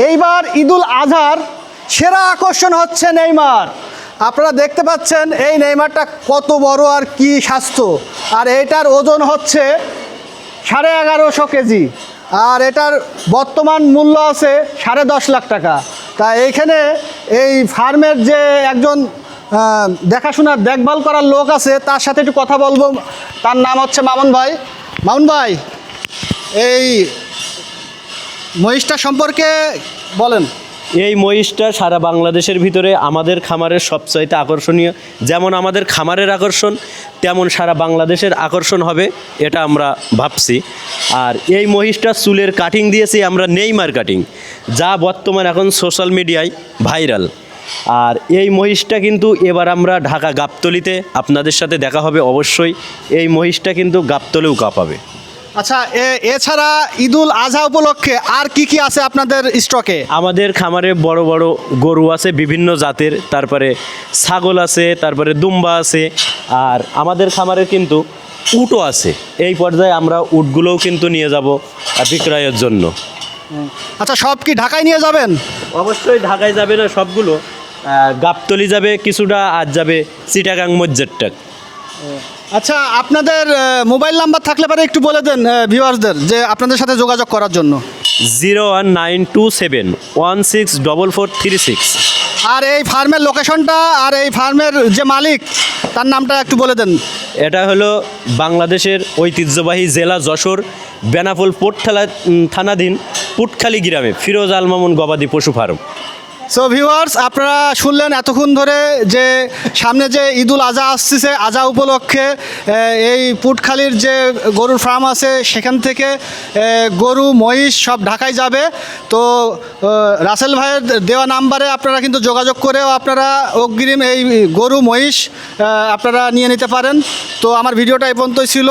এইবার ঈদুল আজহার সেরা আকর্ষণ হচ্ছে নেইমার। আপনারা দেখতে পাচ্ছেন এই নেইমারটা কত বড় আর কি স্বাস্থ্য, আর এটার ওজন হচ্ছে 1150 কেজি, আর এটার বর্তমান মূল্য আছে 10.5 লাখ টাকা। তা এইখানে এই ফার্মের যে একজন দেখাশোনার দেখভাল করার লোক আছে, তার সাথে একটু কথা বলবো। তার নাম হচ্ছে মামুন ভাই। মামুন ভাই, এই মহিষটা সম্পর্কে বলেন। এই মহিষটা সারা বাংলাদেশের ভিতরে আমাদের খামারের সবচাইতে আকর্ষণীয়। যেমন আমাদের খামারের আকর্ষণ, তেমন সারা বাংলাদেশের আকর্ষণ হবে, এটা আমরা ভাবছি। আর এই মহিষটা চুলের কাটিং দিয়েছি আমরা নেইমার কাটিং, যা বর্তমান এখন সোশ্যাল মিডিয়ায় ভাইরাল। আর এই মহিষটা কিন্তু এবার আমরা ঢাকা গাবতলীতে আপনাদের সাথে দেখা হবে অবশ্যই। এই মহিষটা কিন্তু গাবতলেও কাঁপাবে। আচ্ছা, এছাড়া ঈদুল আজহা উপলক্ষে আর কি কি আছে আপনাদের স্টকে? আমাদের খামারে বড় বড় গরু আছে বিভিন্ন জাতের, তারপরে ছাগল আছে, তারপরে দুম্বা আছে, আর আমাদের খামারে কিন্তু উটও আছে। এই পর্যায়ে আমরা উটগুলোও কিন্তু নিয়ে যাব বিক্রয়ের জন্য। আচ্ছা, সব কি ঢাকায় নিয়ে যাবেন? অবশ্যই ঢাকায় যাবে না সবগুলো, গাবতলি যাবে কিছুটা, আর যাবে চিটাগাং মজ্জেরটাক। আচ্ছা, আপনাদের মোবাইল নাম্বার থাকলে পরে একটু বলে দেন ভিউয়ার্সদের, যে আপনাদের সাথে যোগাযোগ করার জন্য। 01927164436। আর এই ফার্মের লোকেশনটা আর এই ফার্মের যে মালিক, তার নামটা একটু বলে দেন। এটা হলো বাংলাদেশের ঐতিহ্যবাহী জেলা যশোর, বেনাপোল থানাধীন পুটখালী গ্রামে ফিরোজ আল মামুন গবাদি পশু ফার্ম। সো ভিউয়ার্স, আপনারা শুনলেন এতক্ষণ ধরে যে সামনে যে ঈদুল আজহা আসছে, আজহা উপলক্ষে এই পুটখালির যে গরুর ফার্ম আছে সেখান থেকে গরু মহিষ সব ঢাকায় যাবে। তো রাসেল ভাইয়ের দেওয়া নাম্বারে আপনারা কিন্তু যোগাযোগ করেও আপনারা অগ্রিম এই গরু মহিষ আপনারা নিয়ে নিতে পারেন। তো আমার ভিডিওটা এই পর্যন্তই ছিল।